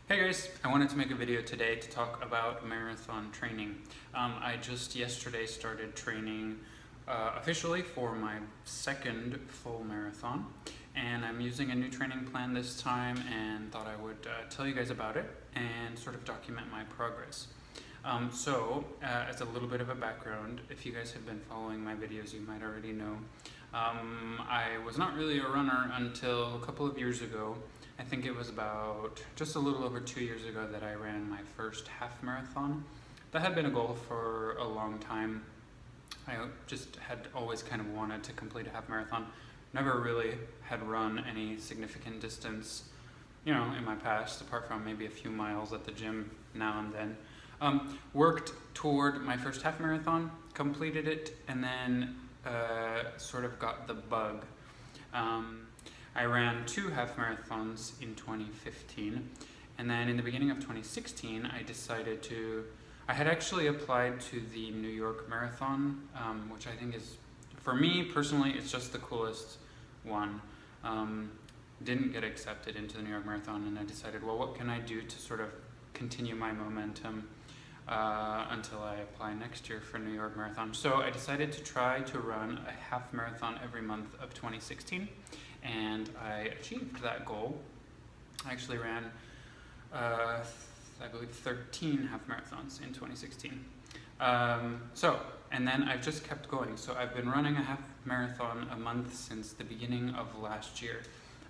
Hey guys, I wanted to make a video today to talk about marathon training. I just yesterday started training officially for my second full marathon, and I'm using a new training plan this time and thought I would tell you guys about it and sort of document my progress. As a little bit of a background, if you guys have been following my videos, you might already know. I was not really a runner until a couple of years ago. I think it was about just a little over 2 years ago that I ran my first half marathon. That had been a goal for a long time. I just had always kind of wanted to complete a half marathon. Never really had run any significant distance, in my past, apart from maybe a few miles at the gym now and then. Worked toward my first half marathon, completed it, and then sort of got the bug. I ran 2 half marathons in 2015, and then in the beginning of 2016 I had actually applied to the New York Marathon, which I think is, for me personally, it's just the coolest one. Didn't get accepted into the New York Marathon, and I decided, well, what can I do to sort of continue my momentum until I apply next year for New York Marathon. So I decided to try to run a half marathon every month of 2016, and I achieved that goal. I actually ran, I believe, 13 half marathons in 2016. And then I've just kept going. So I've been running a half marathon a month since the beginning of last year.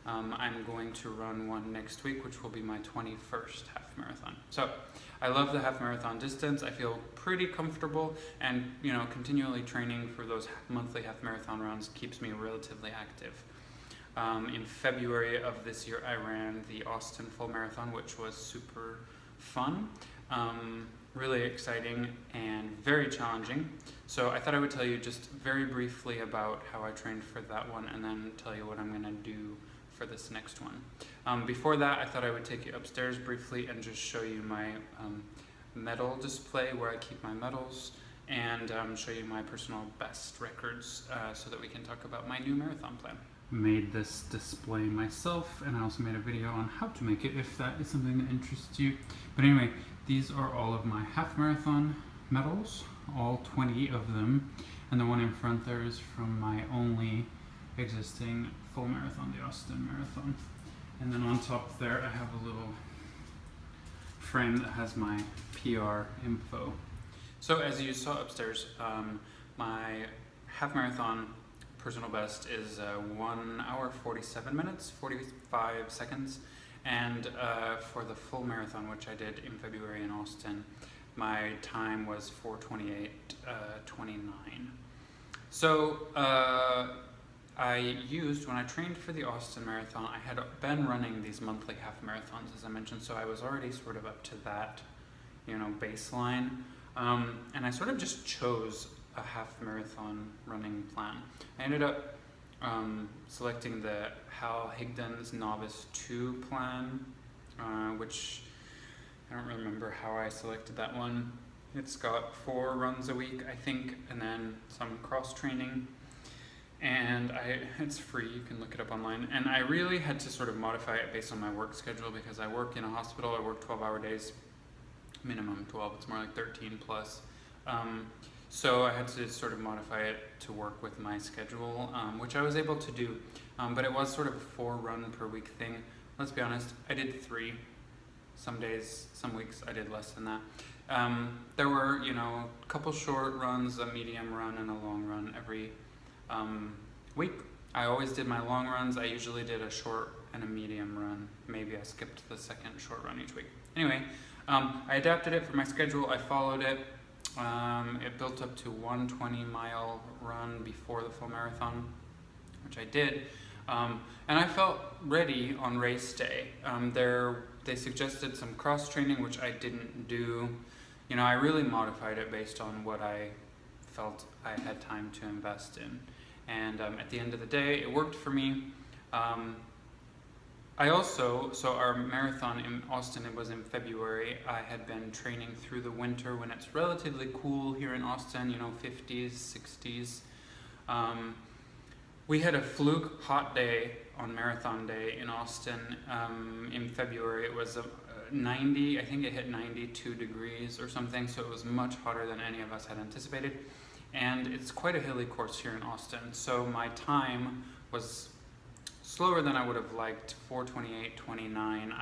I'm going to run one next week, which will be my 21st half marathon. So I love the half marathon distance. I feel pretty comfortable, and continually training for those monthly half marathon runs keeps me relatively active. In February of this year, I ran the Austin Full Marathon, which was super fun, really exciting and very challenging. So I thought I would tell you just very briefly about how I trained for that one, and then tell you what I'm gonna do for this next one. Before that, I thought I would take you upstairs briefly and just show you my medal display where I keep my medals, and show you my personal best records so that we can talk about my new marathon plan. Made this display myself, and I also made a video on how to make it if that is something that interests you. But anyway, these are all of my half marathon medals, all 20 of them, and the one in front there is from my only existing full marathon, the Austin Marathon. And then on top there I have a little frame that has my PR info. So as you saw upstairs, my half marathon personal best is 1 hour 47 minutes 45 seconds, and for the full marathon, which I did in February in Austin, my time was 4:28:29. So when I trained for the Austin Marathon, I had been running these monthly half marathons, as I mentioned, so I was already sort of up to that, baseline, and I sort of just chose a half marathon running plan. I ended up selecting the Hal Higdon's Novice 2 plan, which I don't remember how I selected that one. It's got 4 runs a week, I think, and then some cross training, and it's free, you can look it up online. And I really had to sort of modify it based on my work schedule, because I work in a hospital. I work 12-hour days, minimum 12, it's more like 13 plus. So I had to sort of modify it to work with my schedule, which I was able to do, but it was sort of a 4 run per week thing. Let's be honest, I did 3. Some days, some weeks I did less than that. There were, a couple short runs, a medium run, and a long run every week. I always did my long runs. I usually did a short and a medium run. Maybe I skipped the second short run each week. Anyway, I adapted it for my schedule. I followed it. It built up to 120-mile run before the full marathon, which I did, and I felt ready on race day. They suggested some cross training, which I didn't do. I really modified it based on what I felt I had time to invest in, and at the end of the day, it worked for me. So our marathon in Austin, it was in February. I had been training through the winter when it's relatively cool here in Austin, 50s, 60s. We had a fluke hot day on marathon day in Austin in February. It was 90, I think it hit 92 degrees or something, so it was much hotter than any of us had anticipated. And it's quite a hilly course here in Austin, so my time was slower than I would have liked, 4:28:29.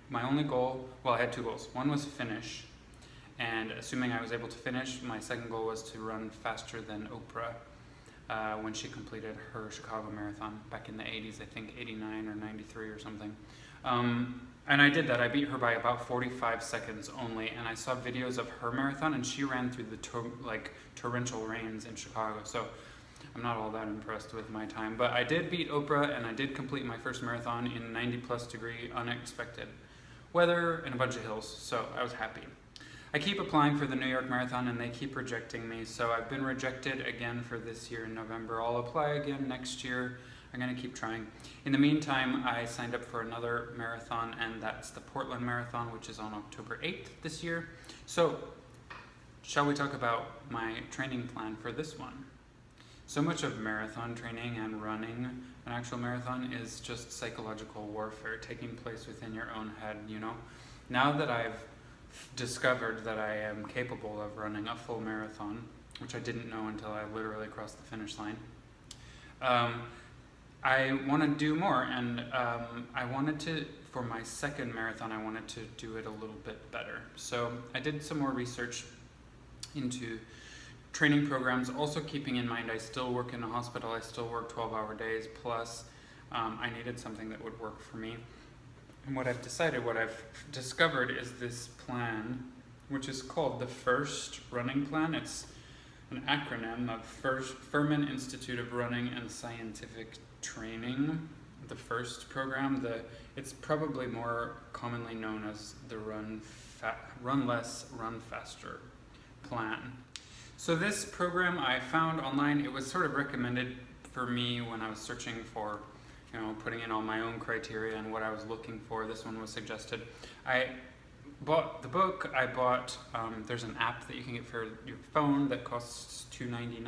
My only goal, well, I had two goals. One was finish, and assuming I was able to finish, my second goal was to run faster than Oprah when she completed her Chicago Marathon back in the 80s, I think 89 or 93 or something. And I did that. I beat her by about 45 seconds only, and I saw videos of her marathon, and she ran through the torrential rains in Chicago, so I'm not all that impressed with my time. But I did beat Oprah, and I did complete my first marathon in 90+ degree unexpected weather and a bunch of hills, so I was happy. I keep applying for the New York Marathon, and they keep rejecting me, so I've been rejected again for this year in November. I'll apply again next year. I'm going to keep trying. In the meantime, I signed up for another marathon, and that's the Portland Marathon, which is on October 8th this year. So, shall we talk about my training plan for this one? So much of marathon training and running an actual marathon is just psychological warfare taking place within your own head, you know? Now that I've discovered that I am capable of running a full marathon, which I didn't know until I literally crossed the finish line, I want to do more, and I wanted to, for my second marathon, I wanted to do it a little bit better. So I did some more research into training programs, also keeping in mind I still work in a hospital, I still work 12-hour days, plus I needed something that would work for me. And what I've discovered is this plan, which is called the FIRST Running Plan. It's an acronym of Furman Institute of Running and Scientific Training, the FIRST program. It's probably more commonly known as the Run Less, Run Faster plan. So this program I found online. It was sort of recommended for me when I was searching for, putting in all my own criteria and what I was looking for. This one was suggested. I bought the book. There's an app that you can get for your phone that costs $2.99,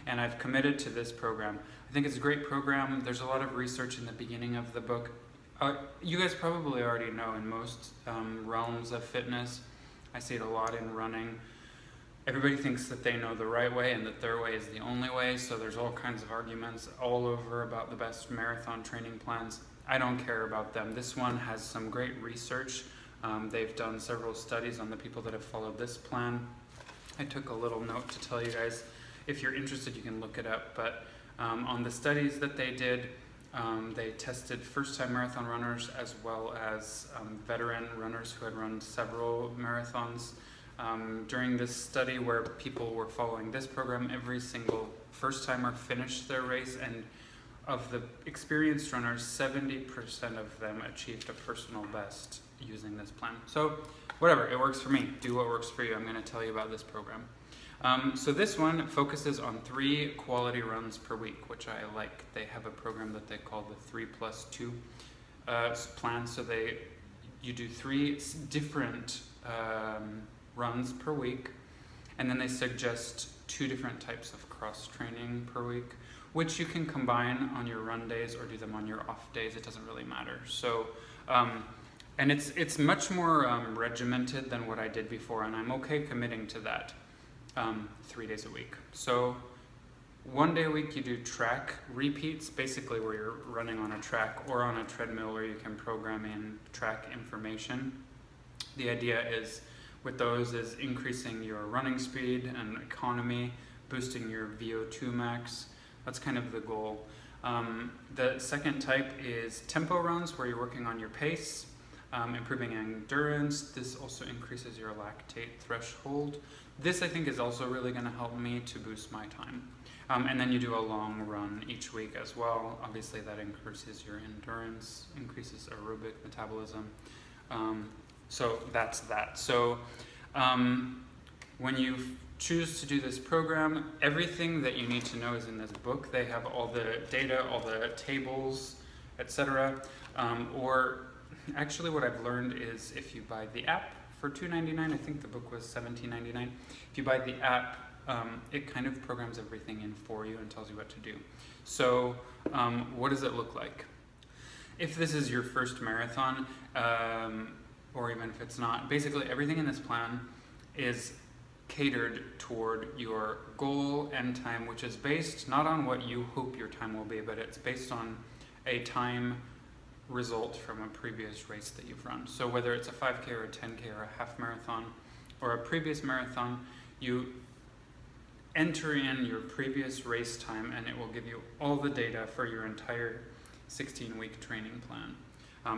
and I've committed to this program. I think it's a great program. There's a lot of research in the beginning of the book. You guys probably already know, in most realms of fitness, I see it a lot in running, everybody thinks that they know the right way and that their way is the only way, so there's all kinds of arguments all over about the best marathon training plans. I don't care about them. This one has some great research. They've done several studies on the people that have followed this plan. I took a little note to tell you guys. If you're interested, you can look it up. But on the studies that they did, they tested first-time marathon runners as well as veteran runners who had run several marathons. During this study where people were following this program, every single first-timer finished their race, and of the experienced runners, 70% of them achieved a personal best using this plan. So whatever, it works for me. Do what works for you. I'm going to tell you about this program. So this one focuses on 3 quality runs per week, which I like. They have a program that they call the 3+2 plan. So you do 3 different runs per week, and then they suggest 2 different types of cross training per week, which you can combine on your run days or do them on your off days. It doesn't really matter. So, and it's much more regimented than what I did before, and I'm okay committing to that 3 days a week. So 1 day a week you do track repeats, basically where you're running on a track or on a treadmill where you can program in track information. The idea is with those is increasing your running speed and economy, boosting your VO2 max. That's kind of the goal. The second type is tempo runs, where you're working on your pace, improving endurance. This also increases your lactate threshold. This I think is also really going to help me to boost my time. And then you do a long run each week as well. Obviously that increases your endurance, increases aerobic metabolism. So that's that. So when you choose to do this program, everything that you need to know is in this book. They have all the data, all the tables, etc. Or actually what I've learned is if you buy the app for $2.99, I think the book was $17.99. If you buy the app, it kind of programs everything in for you and tells you what to do. So what does it look like? If this is your first marathon, or even if it's not. Basically, everything in this plan is catered toward your goal and time, which is based not on what you hope your time will be, but it's based on a time result from a previous race that you've run. So whether it's a 5K or a 10K or a half marathon or a previous marathon, you enter in your previous race time and it will give you all the data for your entire 16-week training plan.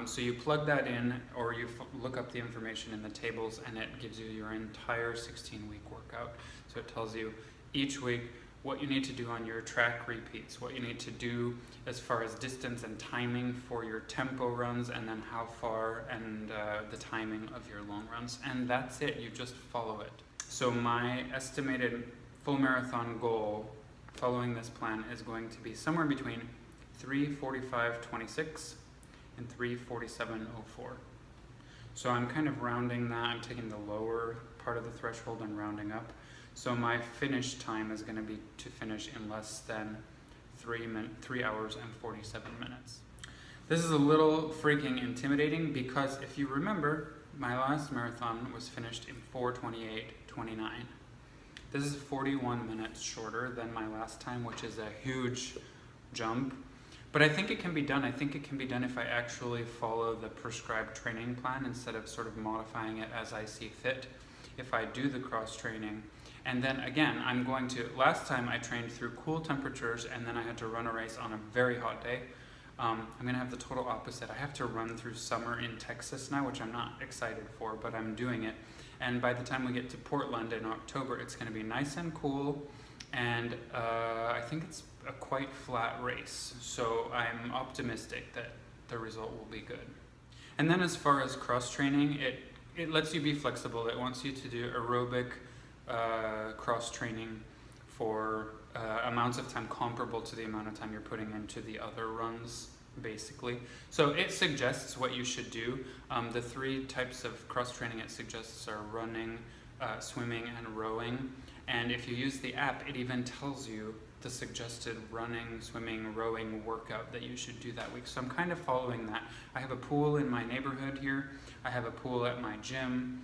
So you plug that in, or you look up the information in the tables, and it gives you your entire 16-week workout. So it tells you each week what you need to do on your track repeats, what you need to do as far as distance and timing for your tempo runs, and then how far and the timing of your long runs. And that's it, you just follow it. So my estimated full marathon goal following this plan is going to be somewhere between 3:45:26 and 3:47:04. So I'm kind of rounding that. I'm taking the lower part of the threshold and rounding up. So my finish time is going to be to finish in less than 3 hours and 47 minutes. This is a little freaking intimidating because if you remember, my last marathon was finished in 4:28:29. This is 41 minutes shorter than my last time, which is a huge jump. But I think it can be done. I think it can be done if I actually follow the prescribed training plan instead of sort of modifying it as I see fit. If I do the cross training, and then again, last time I trained through cool temperatures and then I had to run a race on a very hot day. I'm gonna have the total opposite. I have to run through summer in Texas now, which I'm not excited for, but I'm doing it. And by the time we get to Portland in October, it's gonna be nice and cool. And I think it's a quite flat race, so I'm optimistic that the result will be good. And then as far as cross training, it lets you be flexible. It wants you to do aerobic cross training for amounts of time comparable to the amount of time you're putting into the other runs, basically. So it suggests what you should do. The 3 types of cross training it suggests are running, swimming, and rowing. And if you use the app, it even tells you the suggested running, swimming, rowing workout that you should do that week. So I'm kind of following that. I have a pool in my neighborhood here. I have a pool at my gym.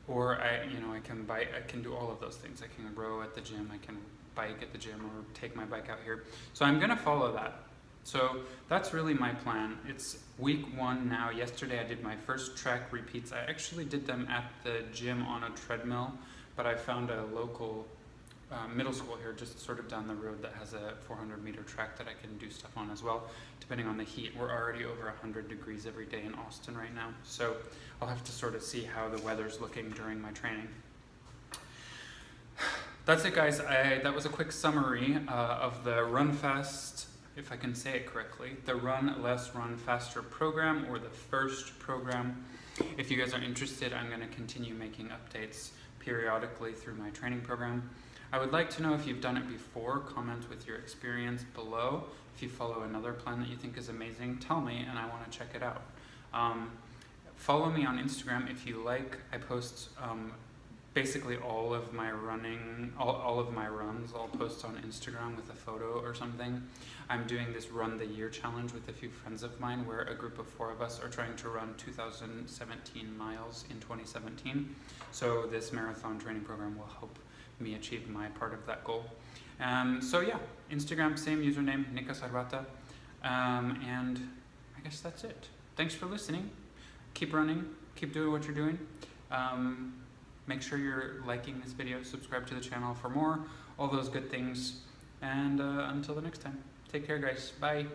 Or I can do all of those things. I can row at the gym, I can bike at the gym, or take my bike out here. So I'm gonna follow that. So that's really my plan. It's week 1 now. Yesterday I did my first track repeats. I actually did them at the gym on a treadmill, but I found a local middle school here just sort of down the road that has a 400-meter track that I can do stuff on as well, depending on the heat. We're already over 100 degrees every day in Austin right now, so I'll have to sort of see how the weather's looking during my training. That's it, guys. That was a quick summary of the Run Fast, if I can say it correctly, the Run Less, Run Faster program, or the first program. If you guys are interested, I'm going to continue making updates periodically through my training program. I would like to know if you've done it before. Comment with your experience below. If you follow another plan that you think is amazing, tell me and I want to check it out. Follow me on Instagram if you like. I post basically all of my all of my runs. I'll post on Instagram with a photo or something. I'm doing this Run the Year challenge with a few friends of mine where a group of 4 of us are trying to run 2017 miles in 2017. So this marathon training program will help me achieve my part of that goal. So yeah, Instagram, same username, Nika Sarvata. And I guess that's it. Thanks for listening. Keep running, keep doing what you're doing. Make sure you're liking this video, subscribe to the channel for more, all those good things. And until the next time, take care, guys. Bye.